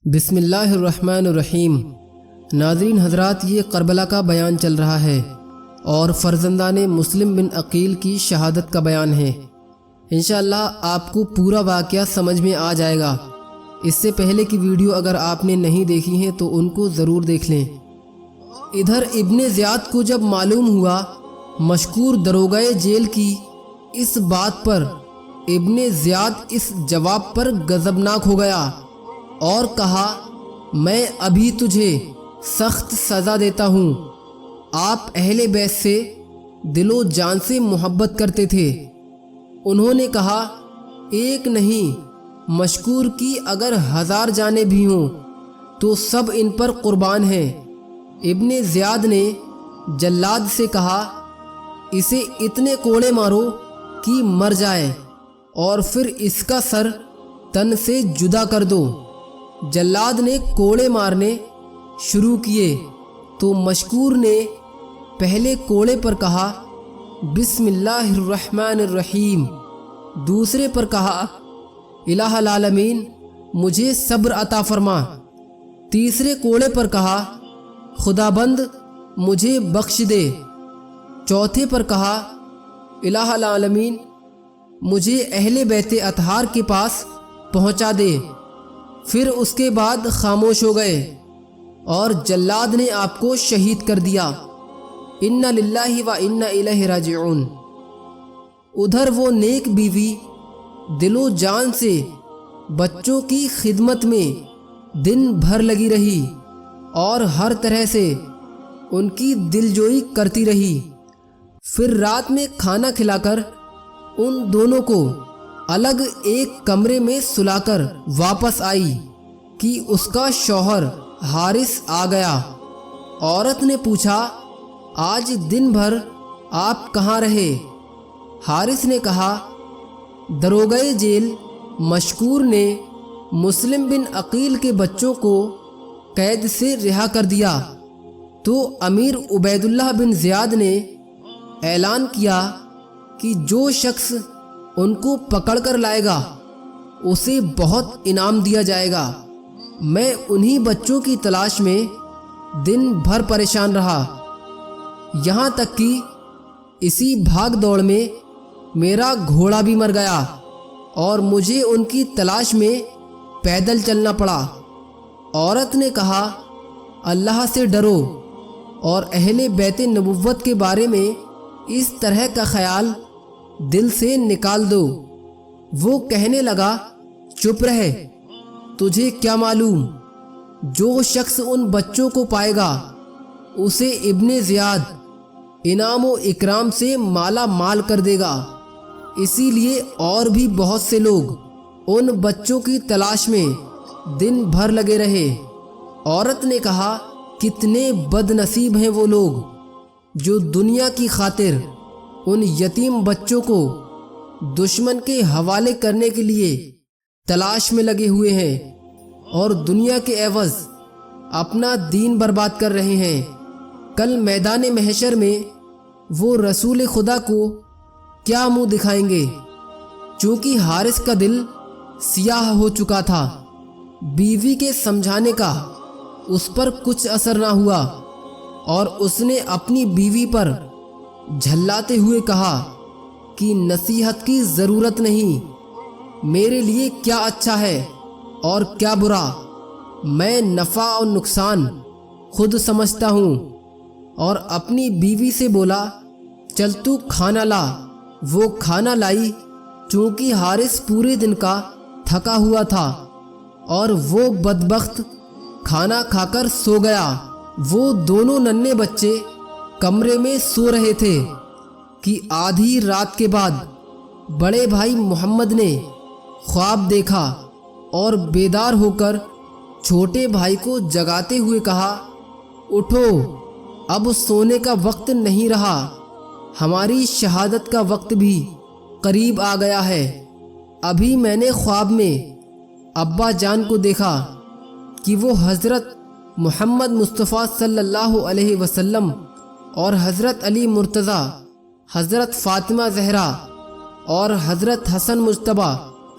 بسم اللہ الرحمن الرحیم۔ ناظرین حضرات، یہ کربلا کا بیان چل رہا ہے اور فرزندان مسلم بن عقیل کی شہادت کا بیان ہے۔ انشاءاللہ آپ کو پورا واقعہ سمجھ میں آ جائے گا۔ اس سے پہلے کی ویڈیو اگر آپ نے نہیں دیکھی ہیں تو ان کو ضرور دیکھ لیں۔ ادھر ابن زیاد کو جب معلوم ہوا مشکور دروگہ جیل کی اس بات پر، ابن زیاد اس جواب پر غضبناک ہو گیا اور کہا، میں ابھی تجھے سخت سزا دیتا ہوں۔ آپ اہل بیت سے دل و جان سے محبت کرتے تھے۔ انہوں نے کہا، ایک نہیں، مشکور کی اگر 1000 جانیں بھی ہوں تو سب ان پر قربان ہیں۔ ابن زیاد نے جلاد سے کہا، اسے اتنے کوڑے مارو کہ مر جائے اور پھر اس کا سر تن سے جدا کر دو۔ جلاد نے کوڑے مارنے شروع کیے تو مشکور نے پہلے کوڑے پر کہا، بسم اللہ الرحمن الرحیم، دوسرے پر کہا، الہ العالمین مجھے صبر عطا فرما، تیسرے کوڑے پر کہا، خدا بند مجھے بخش دے، چوتھے پر کہا، الہ العالمین مجھے اہل بیت اطہار کے پاس پہنچا دے۔ پھر اس کے بعد خاموش ہو گئے اور جلاد نے آپ کو شہید کر دیا۔ انا للہ و انا الیہ راجعون۔ ادھر وہ نیک بیوی دل و جان سے بچوں کی خدمت میں دن بھر لگی رہی اور ہر طرح سے ان کی دلجوئی کرتی رہی۔ پھر رات میں کھانا کھلا کر ان دونوں کو الگ ایک کمرے میں سلا کر واپس آئی کہ اس کا شوہر حارث آ گیا۔ عورت نے پوچھا، آج دن بھر آپ کہاں رہے؟ حارث نے کہا، دروگہ جیل مشکور نے مسلم بن عقیل کے بچوں کو قید سے رہا کر دیا تو امیر عبید اللہ بن زیاد نے اعلان کیا کہ جو شخص ان کو پکڑ کر لائے گا اسے بہت انعام دیا جائے گا۔ میں انہی بچوں کی تلاش میں دن بھر پریشان رہا، یہاں تک کہ اسی بھاگ دوڑ میں میرا گھوڑا بھی مر گیا اور مجھے ان کی تلاش میں پیدل چلنا پڑا۔ عورت نے کہا، اللہ سے ڈرو اور اہل بیت نبوت کے بارے میں اس طرح کا خیال دل سے نکال دو۔ وہ کہنے لگا، چپ رہے، تجھے کیا معلوم؟ جو شخص ان بچوں کو پائے گا اسے ابن زیاد انعام و اکرام سے مالا مال کر دے گا۔ اسی لیے اور بھی بہت سے لوگ ان بچوں کی تلاش میں دن بھر لگے رہے۔ عورت نے کہا، کتنے بد نصیب ہیں وہ لوگ جو دنیا کی خاطر ان یتیم بچوں کو دشمن کے حوالے کرنے کے لیے تلاش میں لگے ہوئے ہیں اور دنیا کے عوض اپنا دین برباد کر رہے ہیں۔ کل میدان محشر میں وہ رسول خدا کو کیا منہ دکھائیں گے؟ چونکہ حارث کا دل سیاہ ہو چکا تھا، بیوی کے سمجھانے کا اس پر کچھ اثر نہ ہوا اور اس نے اپنی بیوی پر جھلاتے ہوئے کہا کہ نصیحت کی ضرورت نہیں، میرے لیے کیا اچھا ہے اور کیا برا، میں نفع اور نقصان خود سمجھتا ہوں۔ اور اپنی بیوی سے بولا، چل تو کھانا لا۔ وہ کھانا لائی، چونکہ حارث پورے دن کا تھکا ہوا تھا اور وہ بدبخت کھانا کھا کر سو گیا۔ وہ دونوں ننھے بچے کمرے میں سو رہے تھے کہ آدھی رات کے بعد بڑے بھائی محمد نے خواب دیکھا اور بیدار ہو کر چھوٹے بھائی کو جگاتے ہوئے کہا، اٹھو، اب سونے کا وقت نہیں رہا، ہماری شہادت کا وقت بھی قریب آ گیا ہے۔ ابھی میں نے خواب میں ابا جان کو دیکھا کہ وہ حضرت محمد مصطفیٰ صلی اللہ علیہ وسلم اور حضرت علی مرتضیٰ، حضرت فاطمہ زہرا اور حضرت حسن مجتبیٰ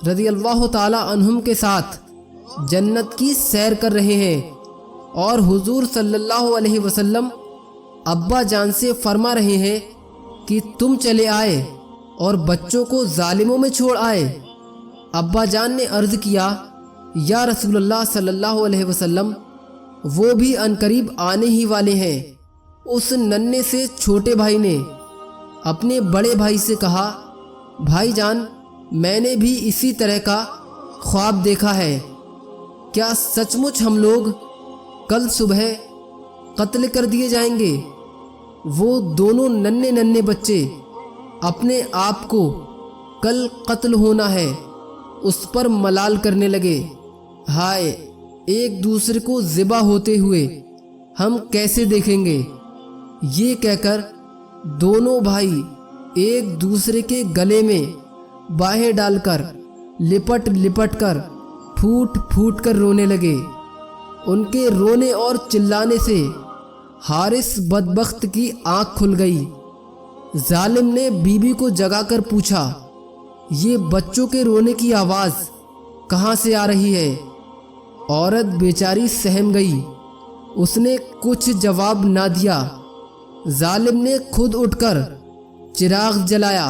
رضی اللہ تعالی عنہم کے ساتھ जन्नत की सैर कर रहे हैं और हुजूर सल्लल्लाहु अलैहि वसल्लम अब्बा जान से फरमा रहे हैं कि तुम चले आए और बच्चों को जालिमों में छोड़ आए। अब्बा जान ने अर्ज़ किया, या रसूलुल्लाह सल्लल्लाहु अलैहि वसल्लम, वो भी अनकरीब आने ही वाले हैं। उस नन्हे से छोटे भाई ने अपने बड़े भाई से कहा, भाईजान, मैंने भी इसी तरह का ख्वाब देखा है। क्या सचमुच हम लोग कल सुबह कत्ल कर दिए जाएंगे? वो दोनों नन्हे नन्हे बच्चे अपने आप को कल कत्ल होना है उस पर मलाल करने लगे। हाय, एक दूसरे को ज़िबा होते हुए हम कैसे देखेंगे? ये कहकर दोनों भाई एक दूसरे के गले में बाहें डालकर लिपट लिपट कर फूट फूट कर रोने लगे। उनके रोने और चिल्लाने से हारिस बदबख्त की आंख खुल गई। जालिम ने बीबी को जगाकर पूछा, ये बच्चों के रोने की आवाज़ कहाँ से आ रही है? औरत बेचारी सहम गई, उसने कुछ जवाब ना दिया। जालिम ने खुद उठकर चिराग जलाया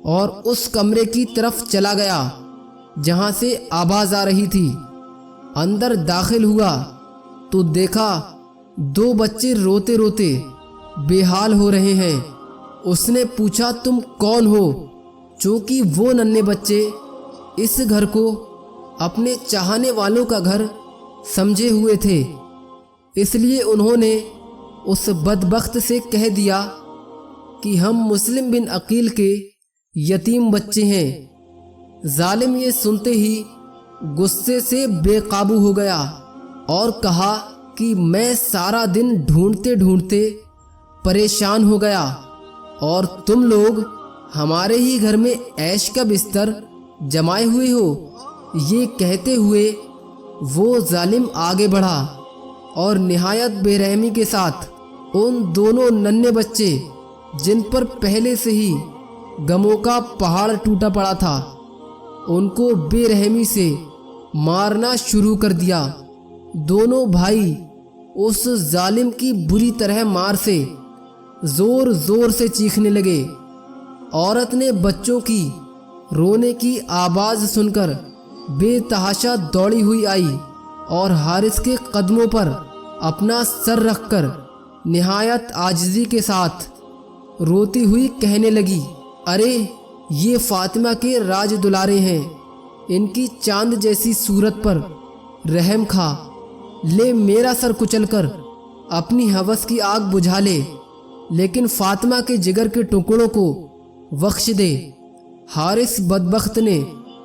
और उस कमरे की तरफ चला गया जहाँ से आवाज़ आ रही थी। अंदर दाखिल हुआ तो देखा दो बच्चे रोते रोते बेहाल हो रहे हैं। उसने पूछा, तुम कौन हो? चूँकि वो नन्हे बच्चे इस घर को अपने चाहने वालों का घर समझे हुए थे, इसलिए उन्होंने उस बदबख्त से कह दिया कि हम मुस्लिम बिन अकील के यतीम बच्चे हैं। जालिम ये सुनते ही गुस्से से बेकाबू हो गया और कहा कि मैं सारा दिन ढूंढते ढूंढते परेशान हो गया और तुम लोग हमारे ही घर में ऐश का बिस्तर जमाए हुए हो। ये कहते हुए वो जालिम आगे बढ़ा और निहायत बेरहमी के साथ उन दोनों नन्हे बच्चे, जिन पर पहले से ही गमों का पहाड़ टूटा पड़ा था, उनको बेरहमी से मारना शुरू कर दिया। दोनों भाई उस जालिम की बुरी तरह मार से जोर जोर से चीखने लगे। औरत ने बच्चों की रोने की आवाज़ सुनकर बेतहाशा दौड़ी हुई आई और हारिस के कदमों पर अपना सर रखकर निहायत आजिज़ी के साथ रोती हुई कहने लगी, अरे ये फातिमा के राज दुलारे हैं, इनकी चांद जैसी सूरत पर रहम खा, ले मेरा सर कुचलकर अपनी हवस की आग बुझा ले, लेकिन फातिमा के जिगर के टुकड़ों को बख्श दे। हारिस बदबख्त ने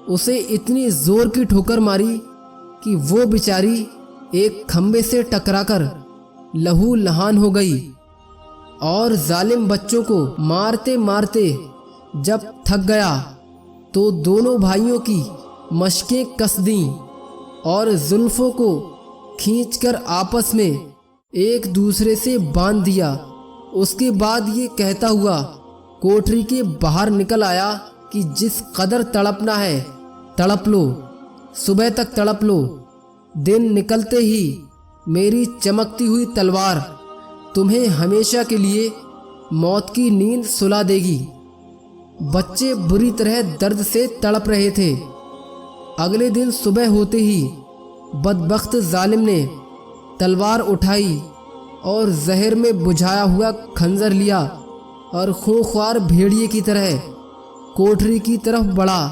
उसे इतनी जोर की ठोकर मारी कि वो बेचारी एक खंबे से टकराकर लहू लहान हो गई और जालिम बच्चों को मारते मारते जब थक गया तो दोनों भाइयों की मशकें कस दीं और जुल्फों को खींचकर आपस में एक दूसरे से बांध दिया। उसके बाद ये कहता हुआ कोठरी के बाहर निकल आया कि जिस कदर तड़पना है तड़प लो, सुबह तक तड़प लो, दिन निकलते ही मेरी चमकती हुई तलवार तुम्हें हमेशा के लिए मौत की नींद सुला देगी। बच्चे बुरी तरह दर्द से तड़प रहे थे। अगले दिन सुबह होते ही बदबख्त जालिम ने तलवार उठाई और जहर में बुझाया हुआ खंजर लिया और खूंखार भेड़िए की तरह कोठरी की तरफ बढ़ा।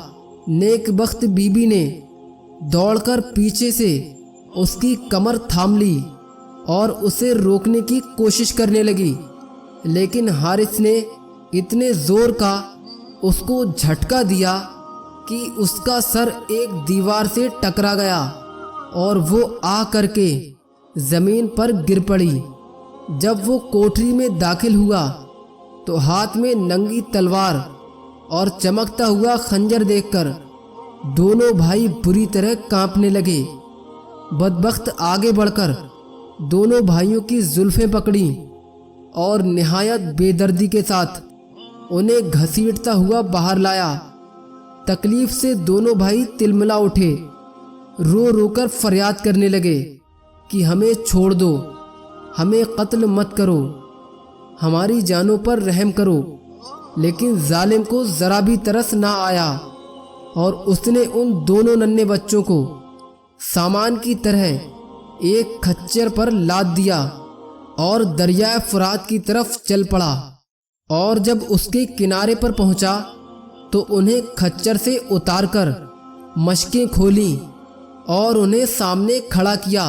नेक बख्त बीबी ने दौड़कर पीछे से उसकी कमर थाम ली और उसे रोकने की कोशिश करने लगी, लेकिन हारिस ने इतने जोर का उसको झटका दिया कि उसका सर एक दीवार से टकरा गया और वो आ करके ज़मीन पर गिर पड़ी। जब वो कोठरी में दाखिल हुआ तो हाथ में नंगी तलवार और चमकता हुआ खंजर देखकर दोनों भाई बुरी तरह कांपने लगे। बदबख्त आगे बढ़कर दोनों भाइयों की जुल्फें पकड़ी और निहायत बेदर्दी के साथ उन्हें घसीटता हुआ बाहर लाया। तकलीफ से दोनों भाई तिलमिला उठे रो रो कर फरियाद करने लगे कि हमें छोड़ दो, हमें कत्ल मत करो, हमारी जानों पर रहम करो। लेकिन जालिम को ज़रा भी तरस ना आया और उसने उन दोनों नन्हे बच्चों को सामान की तरह एक खच्चर पर लाद दिया और दरिया फुरात की तरफ चल पड़ा। और जब उसके किनारे पर पहुंचा तो उन्हें खच्चर से उतारकर मशकें खोली और उन्हें सामने खड़ा किया।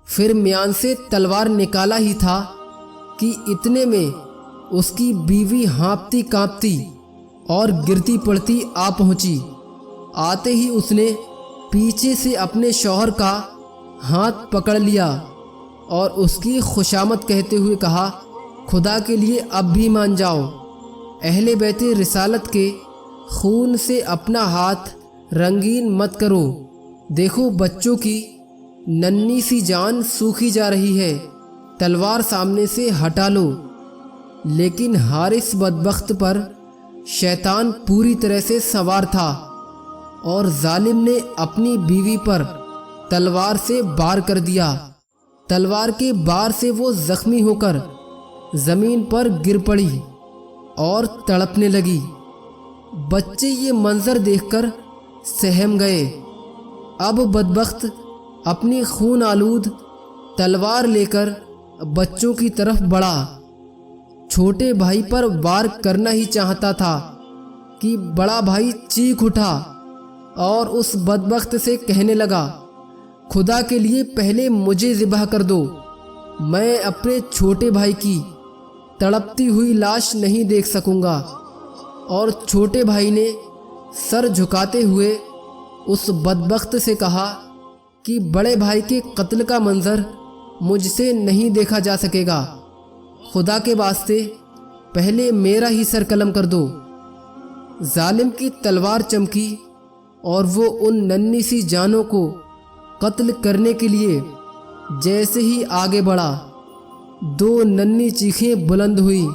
फिर म्यान से तलवार निकाला ही था कि इतने में उसकी बीवी हाँफती कांपती और गिरती पड़ती आ पहुंची। आते ही उसने पीछे से अपने शौहर का हाथ पकड़ लिया और उसकी खुशामद कहते हुए कहा, खुदा के लिए अब भी मान जाओ, अहले बैते रिसालत के खून से अपना हाथ रंगीन मत करो। देखो बच्चों की नन्ही सी जान सूखी जा रही है, तलवार सामने से हटा लो। लेकिन हारिस बदबख्त पर शैतान पूरी तरह से सवार था और जालिम ने अपनी बीवी पर तलवार से वार कर दिया। तलवार के वार से वो जख्मी होकर ज़मीन पर गिर पड़ी और तड़पने लगी। बच्चे ये मंजर देखकर सहम गए। अब बदबख्त अपनी खून आलूद तलवार लेकर बच्चों की तरफ बढ़ा। छोटे भाई पर वार करना ही चाहता था कि बड़ा भाई चीख उठा और उस बदबख्त से कहने लगा, खुदा के लिए पहले मुझे ज़िबह कर दो, मैं अपने छोटे भाई की तड़पती हुई लाश नहीं देख सकूंगा। और छोटे भाई ने सर झुकाते हुए उस बदबख्त से कहा कि बड़े भाई के कत्ल का मंजर मुझसे नहीं देखा जा सकेगा, खुदा के वास्ते पहले मेरा ही सर कलम कर दो। जालिम की तलवार चमकी और वो उन नन्ही सी जानों को कत्ल करने के लिए जैसे ही आगे बढ़ा, दो नन्ही चीखें बुलंद हुई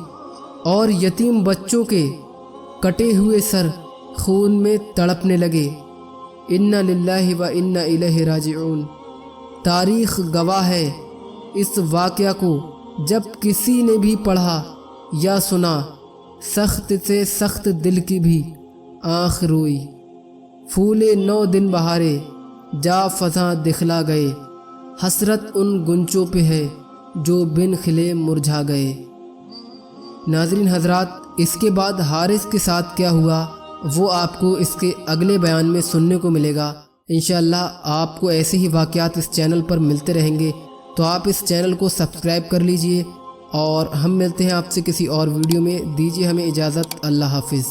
और यतीम बच्चों के कटे हुए सर खून में तड़पने लगे। इन्ना लिल्लाहि व इन्ना इलैहि राजिऊन। तारीख़ गवाह है, इस वाक़या को जब किसी ने भी पढ़ा या सुना, सख्त से सख्त दिल की भी आँख रोई। फूले 9 दिन बहारे जा फजा दिखला गए, हसरत उन गुंचों पे है जो बिन खिले मुरझा गए। नाज़रीन हज़रात, इसके बाद हारिस के साथ क्या हुआ वो आपको इसके अगले बयान में सुनने को मिलेगा। इंशाअल्लाह आपको ऐसे ही वाक़यात इस चैनल पर मिलते रहेंगे, तो आप इस चैनल को सब्सक्राइब कर लीजिए और हम मिलते हैं आपसे किसी और वीडियो में। दीजिए हमें इजाज़त। अल्लाह हाफिज़।